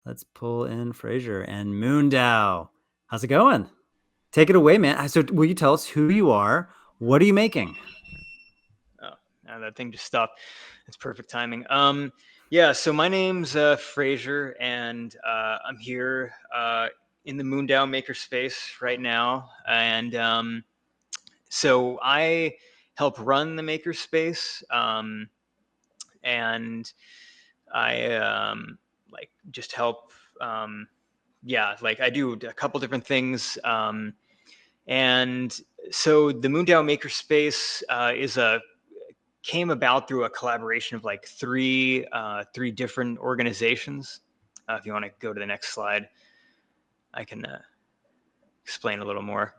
Let's pull in Fraser and MoonDAO. How's it going? Take it away, man. So, will you tell us who you are? What are you making? Oh, that thing just stopped. It's perfect timing. Yeah, so my name's Fraser, and I'm here in the MoonDAO Makerspace right now. And so I help run the Makerspace, and I like just help. Yeah, like I do a couple different things. And so the MoonDAO Makerspace is a came about through a collaboration of like three different organizations. If you want to go to the next slide, I can explain a little more.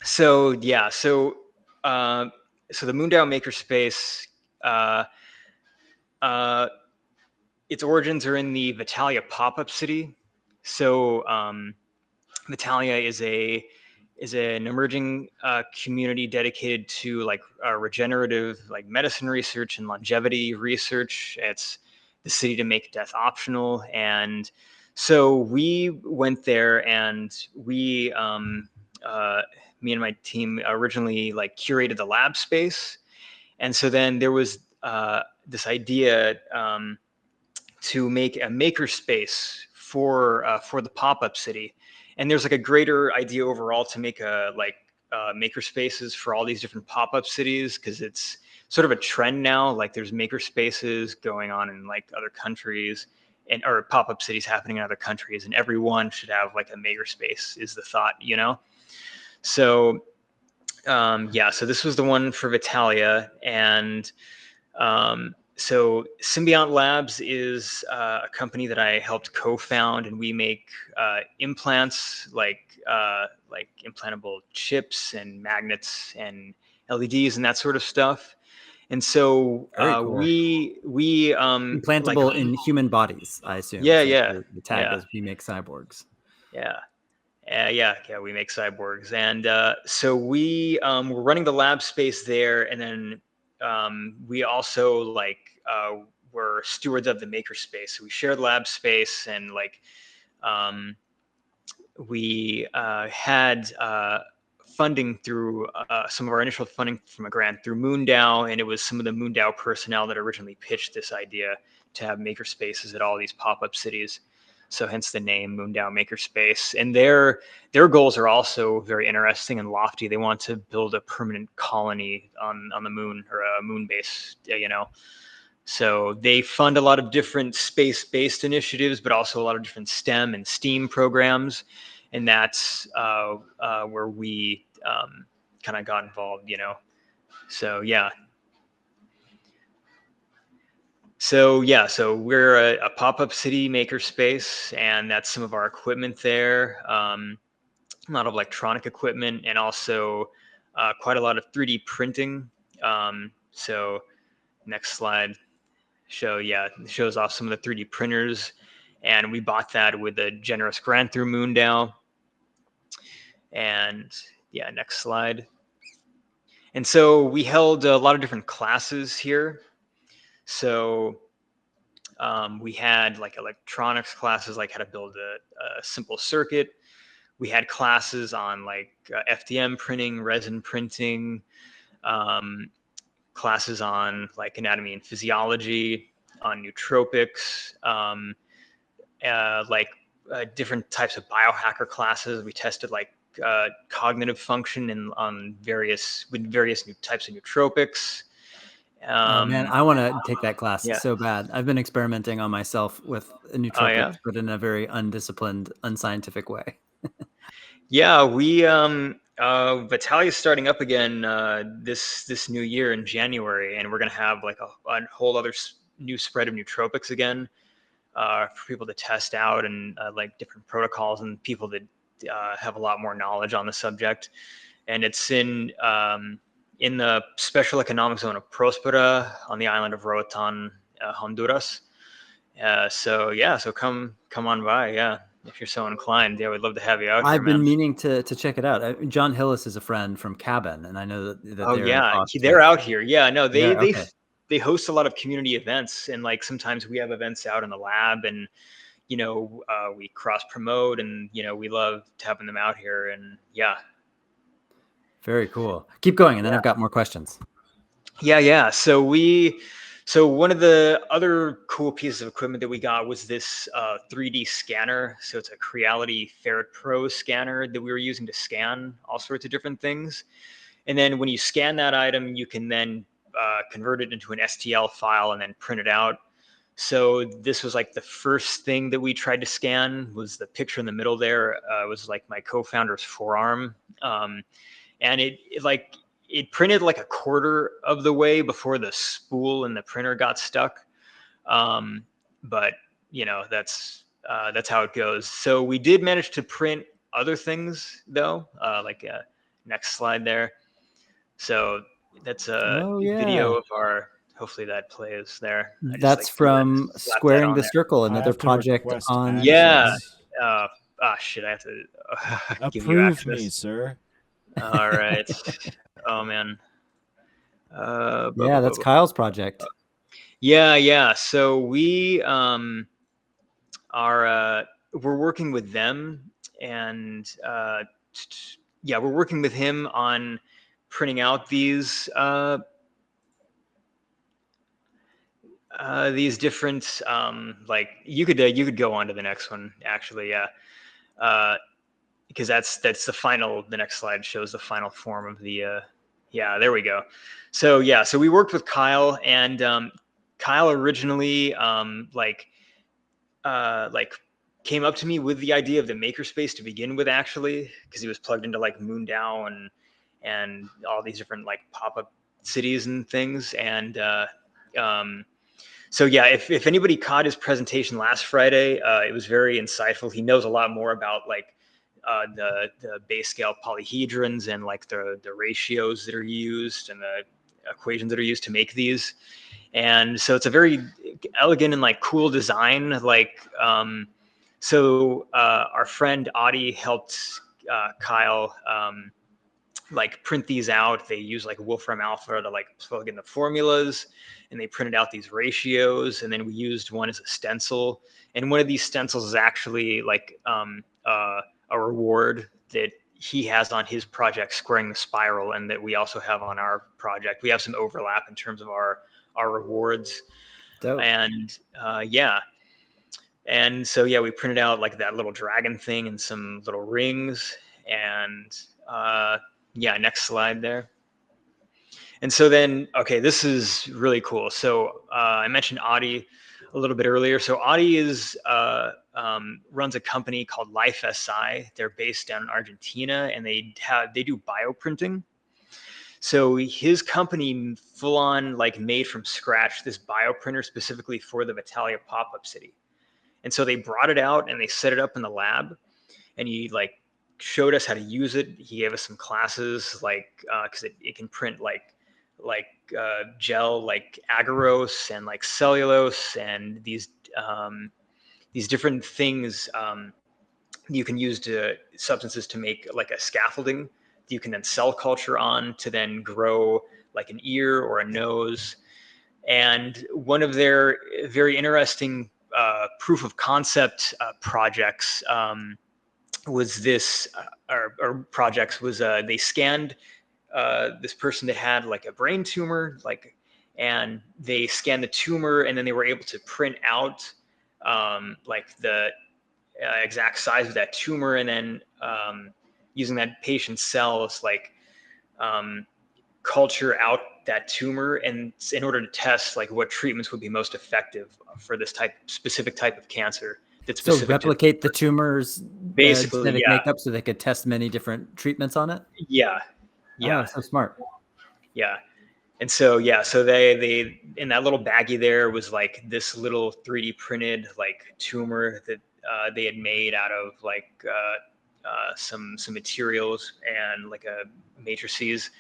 So yeah, so the MoonDAO Makerspace, uh, uh, its origins are in the Vitalia pop-up city. So Vitalia is an emerging community dedicated to like regenerative like medicine research and longevity research. It's the city to make death optional, and so we went there and me and my team originally like curated the lab space, and so then there was this idea to make a maker space for the pop-up city, and there's like a greater idea overall to make a like maker spaces for all these different pop-up cities, because it's sort of a trend now. Like there's maker spaces going on in like other countries, and or pop-up cities happening in other countries, and everyone should have like a maker space is the thought, you know. So yeah, so this was the one for Vitalia, and so Symbiont Labs is a company that I helped co-found, and we make implants like implantable chips and magnets and LEDs and that sort of stuff. And so Very cool. we like Implantable in human bodies, I assume, yeah since yeah the tag yeah is "We make cyborgs." yeah. Yeah, we make cyborgs, and so we're running the lab space there, and then we also like we're stewards of the makerspace. So we share the lab space, and like um, we had funding through some of our initial funding from a grant through MoonDAO, and it was some of the MoonDAO personnel that originally pitched this idea to have maker spaces at all these pop-up cities. So hence the name MoonDAO Makerspace. And their goals are also very interesting and lofty. They want to build a permanent colony on the moon, or a moon base, you know. So they fund a lot of different space-based initiatives, but also a lot of different STEM and STEAM programs, and that's where we kind of got involved, you know. So yeah, so we're a pop-up city makerspace, and that's some of our equipment there. A lot of electronic equipment, and also quite a lot of 3D printing. So next slide. Shows off some of the 3D printers, and we bought that with a generous grant through MoonDAO. And yeah, next slide. And so we held a lot of different classes here. So we had like electronics classes, like how to build a simple circuit. We had classes on like FDM printing, resin printing, um, classes on like anatomy and physiology, on nootropics, like different types of biohacker classes. We tested like cognitive function on various new types of nootropics. Oh man, Um, I want to take that class yeah. so bad. I've been experimenting on myself with Oh yeah. nootropics, but in a very undisciplined, unscientific way. Yeah. We Vitalia's starting up again this new year in January, and we're gonna have like a whole other new spread of nootropics again for people to test out, and like different protocols, and people that have a lot more knowledge on the subject. And it's in the special economic zone of Prospera on the island of Roatan, Honduras. So yeah, so come on by, yeah, if you're so inclined. Yeah, we'd love to have you out here, I've been man. meaning to check it out. John Hillis is a friend from Cabin, and I know that Oh they're in yeah, talks they're with. out here. Yeah, no, They are okay. they host a lot of community events, and like sometimes we have events out in the lab, and we cross promote, and we love having them out here. And yeah. Very cool. Keep going, and then I've got more questions. Yeah. So one of the other cool pieces of equipment that we got was this 3D scanner. So it's a Creality Ferret Pro scanner that we were using to scan all sorts of different things. And then when you scan that item, you can then convert it into an STL file and then print it out. So this was like the first thing that we tried to scan. Was the picture in the middle there. Was like my co-founder's forearm. And it printed like a quarter of the way before the spool in the printer got stuck. But that's how it goes. So we did manage to print other things though, next slide there. So that's a video of our, hopefully that plays there. That's from Squaring the Circle, another project on. Yeah. Shit, I have to give you access. Approve me, sir. All right. Oh man. Yeah, that's Kyle's project. Yeah. So we we're working with them, and we're working with him on printing out these different like you could go on to the next one actually. Because that's the next slide shows the final form of the there we go. So we worked with Kyle, and Kyle originally came up to me with the idea of the makerspace to begin with, actually, because he was plugged into like MoonDAO and all these different like pop-up cities and things. And if anybody caught his presentation last Friday, it was very insightful. He knows a lot more about like the base scale polyhedrons and like the ratios that are used and the equations that are used to make these. And so it's a very elegant and like cool design. Our friend Audie helped Kyle print these out. They use like Wolfram Alpha to like plug in the formulas, and they printed out these ratios. And then we used one as a stencil. And one of these stencils is actually like a reward that he has on his project, Squaring the Spiral, and that we also have on our project. We have some overlap in terms of our rewards. Dope. And and so we printed out like that little dragon thing and some little rings. And next slide there. And so then, okay, this is really cool. So I mentioned Audie a little bit earlier. So Audie runs a company called Life SI. They're based down in Argentina, and they do bioprinting. So his company full on like made from scratch this bioprinter specifically for the Vitalia pop-up city. And so they brought it out and they set it up in the lab, and he like showed us how to use it. He gave us some classes, because it can print like gel, like agarose and like cellulose, and these different things you can use substances to make like a scaffolding that you can then cell culture on to then grow like an ear or a nose. And one of their very interesting proof of concept projects was this, or projects was they scanned this person that had like a brain tumor, and they scanned the tumor, and then they were able to print out like the exact size of that tumor, and then using that patient's cells, culture out that tumor, and in order to test like what treatments would be most effective for this specific type of cancer. So replicate the tumor's basically genetic makeup, so they could test many different treatments on it. Yeah. Oh, so smart. Yeah. And so they in that little baggie there was like this little 3D printed like tumor that they had made out of like some materials and like a matrices.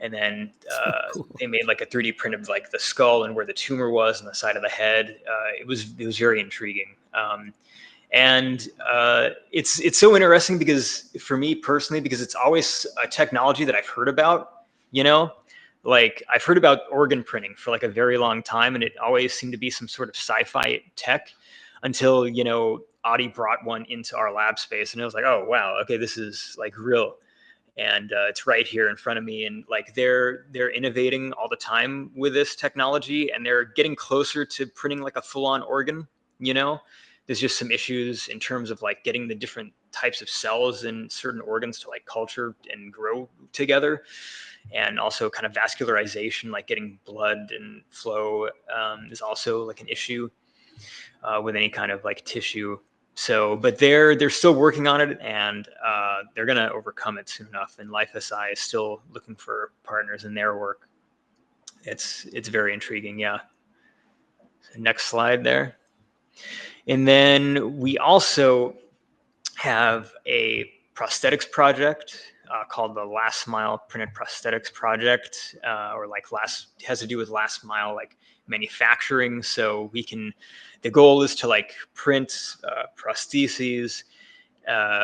And then cool. They made like a 3D print of like the skull and where the tumor was and the side of the head. It was very intriguing. And it's so interesting because for me personally, because it's always a technology that I've heard about, like I've heard about organ printing for like a very long time, and it always seemed to be some sort of sci-fi tech until, Audie brought one into our lab space, and it was like, oh wow, okay, this is like real. And it's right here in front of me, and like they're innovating all the time with this technology, and they're getting closer to printing like a full-on organ. There's just some issues in terms of like getting the different types of cells in certain organs to like culture and grow together, and also kind of vascularization, like getting blood and flow, is also like an issue with any kind of like tissue. So, but they're still working on it, and they're gonna overcome it soon enough. And Life SI is still looking for partners in their work. It's very intriguing. Yeah. So next slide there. And then we also have a prosthetics project called the Last Mile Printed Prosthetics Project, or like has to do with last mile like manufacturing. So the goal is to like print prostheses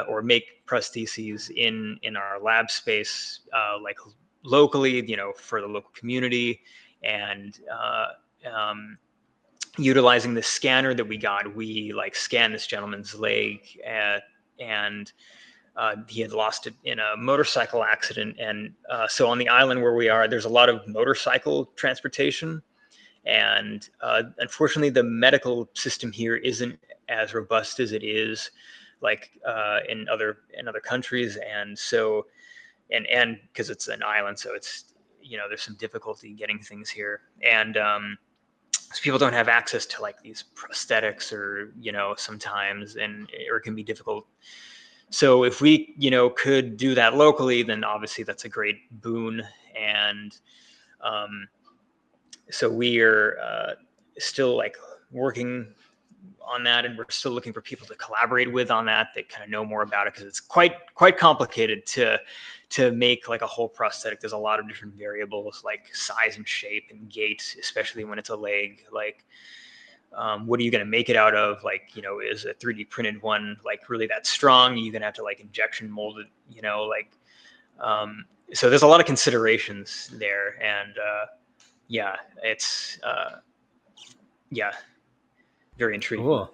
or make prostheses in our lab space, like locally, for the local community, and utilizing the scanner that we got, we like scanned this gentleman's leg, and he had lost it in a motorcycle accident. And so on the island where we are, there's a lot of motorcycle transportation. And unfortunately, the medical system here isn't as robust as it is like in other countries. And so, and because it's an island, so it's, there's some difficulty getting things here. And so people don't have access to like these prosthetics, or sometimes, or it can be difficult. So if we could do that locally, then obviously that's a great boon. And so we are still like working on that, and we're still looking for people to collaborate with on that kind of know more about it, because it's quite complicated to make like a whole prosthetic. There's a lot of different variables like size and shape and gait, especially when it's a leg. Like what are you going to make it out of? Like, is a 3D printed one like really that strong? You're going to have to like injection mold it, like so there's a lot of considerations there. And yeah, it's yeah, very intriguing. Cool.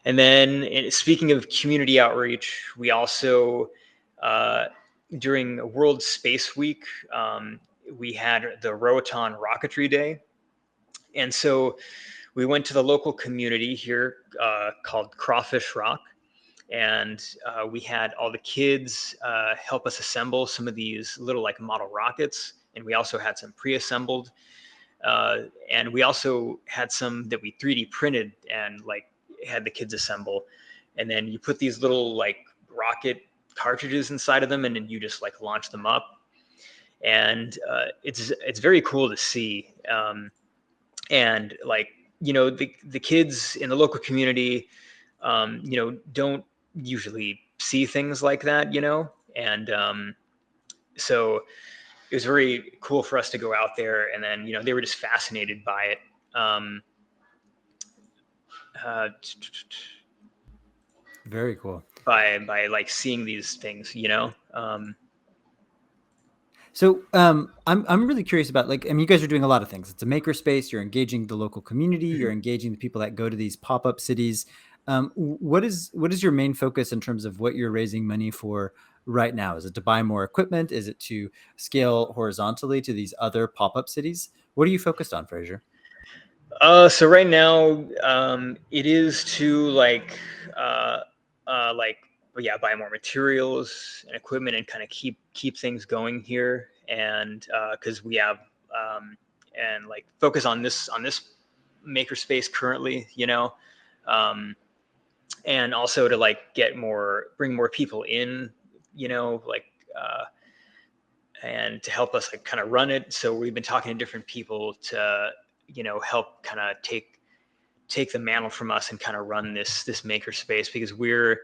And then speaking of community outreach, we also during World Space Week, we had the Roatan Rocketry Day. And so we went to the local community here called Crawfish Rock, and we had all the kids help us assemble some of these little like model rockets, and we also had some pre-assembled, and we also had some that we 3D printed and like had the kids assemble. And then you put these little like rocket cartridges inside of them, and then you just like launch them up, and it's very cool to see. And like the kids in the local community don't usually see things like that, and so it was very cool for us to go out there, and then they were just fascinated by it. Very cool. By like seeing these things. So I'm really curious about, like, I mean, you guys are doing a lot of things. It's a makerspace. You're engaging the local community. You're engaging the people that go to these pop-up cities. What is your main focus in terms of what you're raising money for right now? Is it to buy more equipment? Is it to scale horizontally to these other pop-up cities? What are you focused on, Fraser? So right now, it is to like buy more materials and equipment, and kind of keep things going here. And because we have and like focus on this makerspace currently, and also to like bring more people in, like and to help us like kind of run it. So we've been talking to different people to help kind of take the mantle from us and kind of run this makerspace, because we're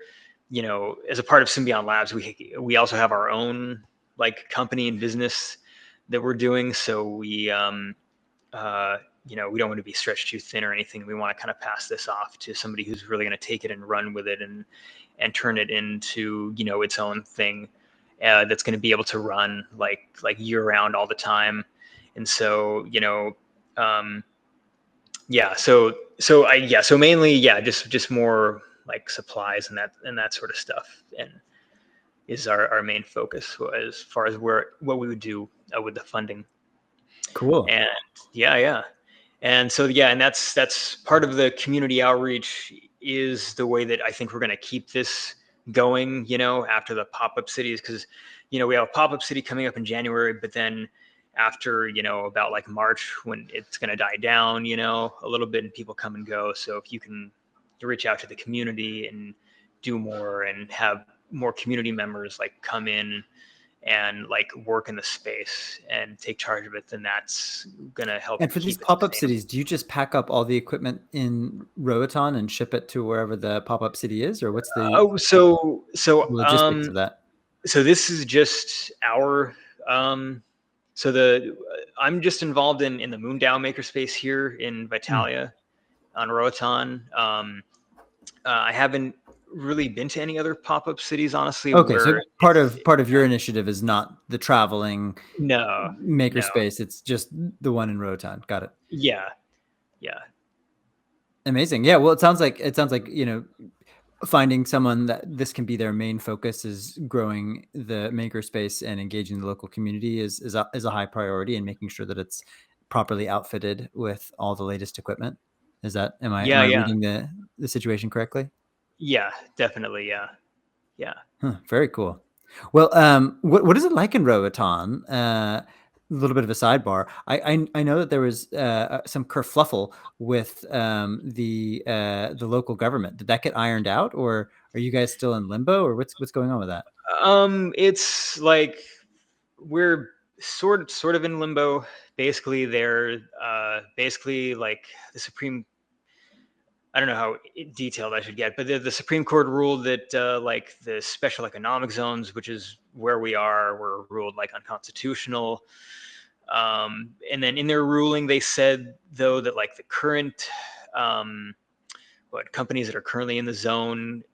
as a part of Symbiont Labs, we also have our own like company and business that we're doing. So we we don't want to be stretched too thin or anything. We want to kind of pass this off to somebody who's really going to take it and run with it, and turn it into its own thing that's going to be able to run like year round all the time. And so yeah. So mainly, yeah, just more like supplies and that sort of stuff, and is our main focus as far as what we would do with the funding. Cool. And yeah. And so yeah, and that's part of the community outreach, is the way that I think we're going to keep this going, after the pop-up cities, because we have a pop-up city coming up in January, but then after, about like March, when it's going to die down, a little bit, and people come and go. So if you can reach out to the community and do more and have more community members like come in and like work in the space and take charge of it, then that's gonna help And for these keep it pop-up sustainable. cities, do you just pack up all the equipment in Roatan and ship it to wherever the pop-up city is, or what's the Oh, logistics of that? so this is just our so the I'm just involved in the MoonDAO Makerspace here in Mm. Vitalia on Roatan. I haven't really been to any other pop-up cities, honestly, Okay, so where part it's of part of your initiative is not the traveling no, makerspace, it's just the one in Roatan. Got it. yeah, yeah. Amazing. Yeah, well, it sounds like, finding someone that this can be their main focus is growing the makerspace and engaging the local community is a high priority, and making sure that it's properly outfitted with all the latest equipment. Is that am I Yeah. reading the situation correctly? Yeah, definitely. Yeah. Huh, very cool. Well, what is it like in Roatan? A little bit of a sidebar. I know that there was some kerfluffle with the local government. Did that get ironed out, or are you guys still in limbo, or what's going on with that? It's like we're sort of in limbo. Basically, they're basically like the Supreme. I don't know how detailed I should get, but the Supreme Court ruled that like the special economic zones, which is where we are, were ruled like unconstitutional. And then in their ruling, they said though that like the current what companies that are currently in the zone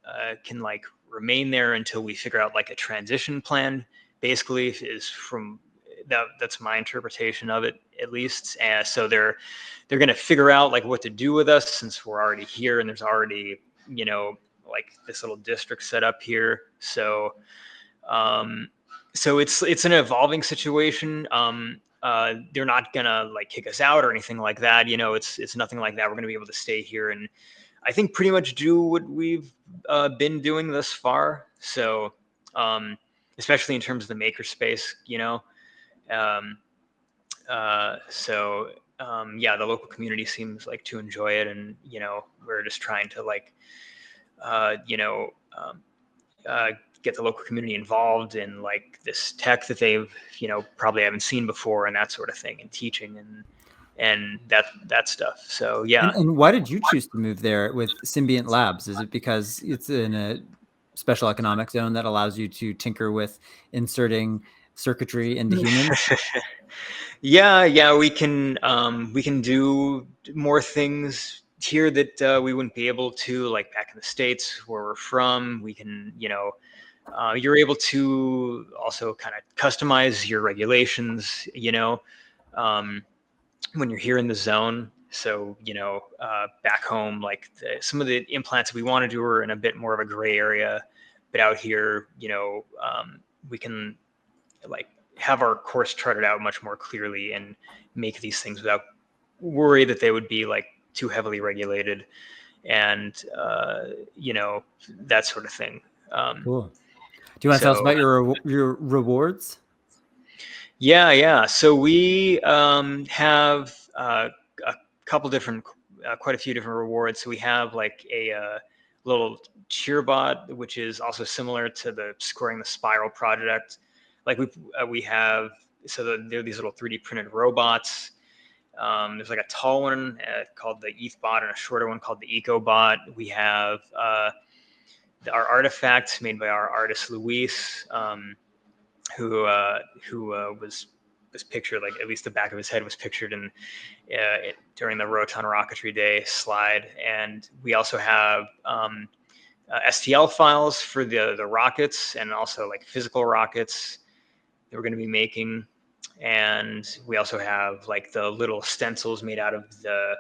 can like remain there until we figure out like a transition plan. Basically, is from that's my interpretation of it, at least. So they're going to figure out like what to do with us, since we're already here and there's already like this little district set up here. Um, so it's an evolving situation. They're not gonna like kick us out or anything like that. It's nothing like that. We're gonna be able to stay here and I think pretty much do what we've been doing thus far. So, um, especially in terms of the makerspace, um, so yeah, the local community seems like to enjoy it, and we're just trying to like, uh, you know, um, uh, get the local community involved in like this tech that they've probably haven't seen before and that sort of thing, and teaching and that stuff. So And yeah. and why did you choose to move there with Symbiont Labs? Is it because it's in a special economic zone that allows you to tinker with inserting circuitry into humans? Yeah, we can do more things here that we wouldn't be able to, like back in the States where we're from. We can, you're able to also kind of customize your regulations, um, when you're here in the zone. So, back home, like some of the implants we want to do are in a bit more of a gray area, but out here, we can like have our course charted out much more clearly and make these things without worry that they would be like too heavily regulated and that sort of thing. um, Cool. Do you wanna tell us so about your rewards? yeah, so we have a couple different quite a few different rewards. So we have like a little cheer bot, which is also similar to the squaring the spiral project. Like we have, so there are these little 3D printed robots. There's like a tall one called the ETH bot and a shorter one called the Eco bot. We have our artifacts made by our artist Luis, who was pictured, like at least the back of his head was pictured in during the Roatan Rocketry Day slide. And we also have STL files for the rockets, and also like physical rockets that we're going to be making. And we also have like the little stencils made out of the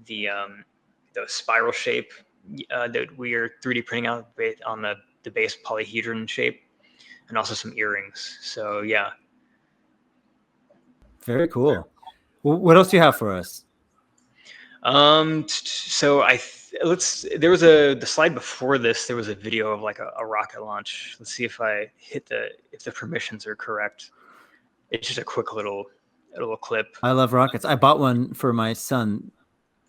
the spiral shape that we are 3D printing out on the base polyhedron shape, and also some earrings. So yeah. Very cool. Well, what else do you have for us? So there was the slide before this. There was a video of like a rocket launch. Let's see if I hit if the permissions are correct. It's just a quick little clip. I love rockets. I bought one for my son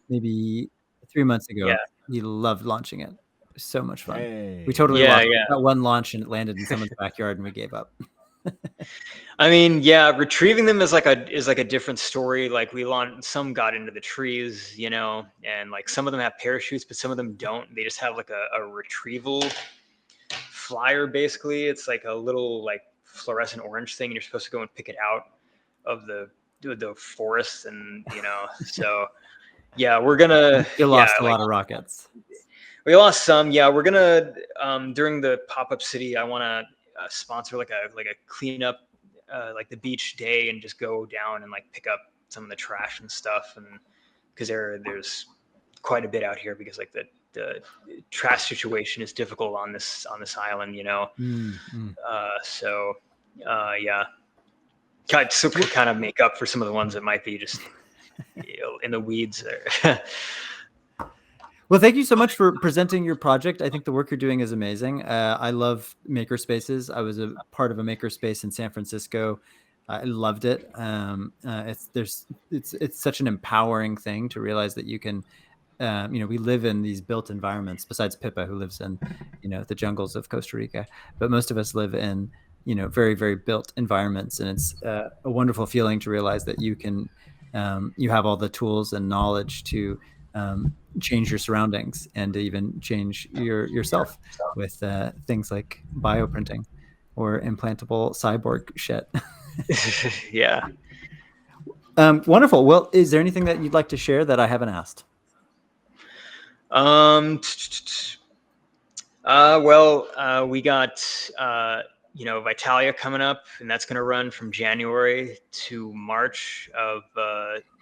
maybe 3 months ago. Yeah. He loved launching it. It was so much fun. Hey. We totally Yeah, lost yeah. that one launch, and it landed in someone's backyard, and we gave up. I mean, yeah, retrieving them is like a different story. Like some got into the trees, you know, and like some of them have parachutes, but some of them don't. They just have like a retrieval flyer. Basically, it's like a little like fluorescent orange thing, and you're supposed to go and pick it out of the forest, and you know, so yeah, we're gonna. You lost a lot of rockets. We lost some. Yeah, we're gonna during the pop-up city. I want to sponsor like a cleanup, like the beach day, and just go down and like pick up some of the trash and stuff, and because there's quite a bit out here, because like the trash situation is difficult on this island, you know. So yeah, so could kind of make up for some of the ones that might be just in the weeds there. Well, thank you so much for presenting your project. I think the work you're doing is amazing. I love makerspaces. I was a part of a makerspace in San Francisco. I loved it. It's such an empowering thing to realize that you can, we live in these built environments, besides Pippa, who lives in, the jungles of Costa Rica, but most of us live in, very, very built environments. And it's a wonderful feeling to realize that you can, you have all the tools and knowledge to change your surroundings and to even change yourself with things like bioprinting or implantable cyborg shit. Yeah. Wonderful. Well, is there anything that you'd like to share that I haven't asked? We got Vitalia coming up, and that's going to run from January to March of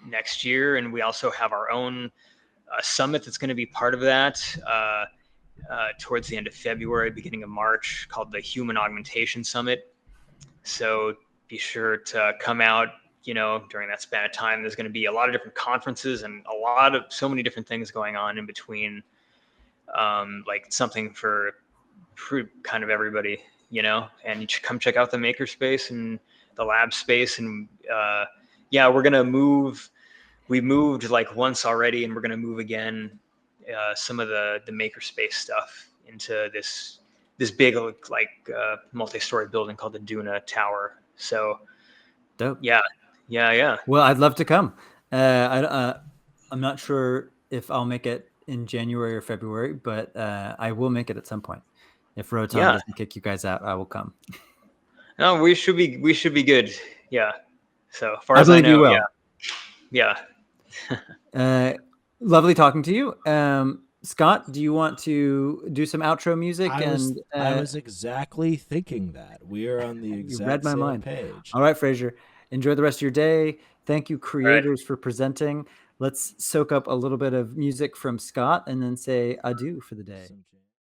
next year, and we also have our own summit that's going to be part of that towards the end of February, beginning of March, called the Human Augmentation Summit. So be sure to come out, during that span of time. There's going to be a lot of different conferences and so many different things going on in between, like something for kind of everybody, and you should come check out the makerspace and the lab space. And we're going to move. We moved like once already, and we're going to move again some of the makerspace stuff into this big multi-story building called the Duna Tower. So dope. Yeah. Well, I'd love to come. I'm not sure if I'll make it in January or February, but I will make it at some point. If Roatan doesn't kick you guys out, I will come. No, we should be good. Yeah. So far as I know, you will. Yeah. Lovely talking to you. Scott, do you want to do some outro music? I was exactly thinking that. We are on the exact same page. All right, Fraser. Enjoy the rest of your day. Thank you, creators, for presenting. Let's soak up a little bit of music from Scott and then say adieu for the day.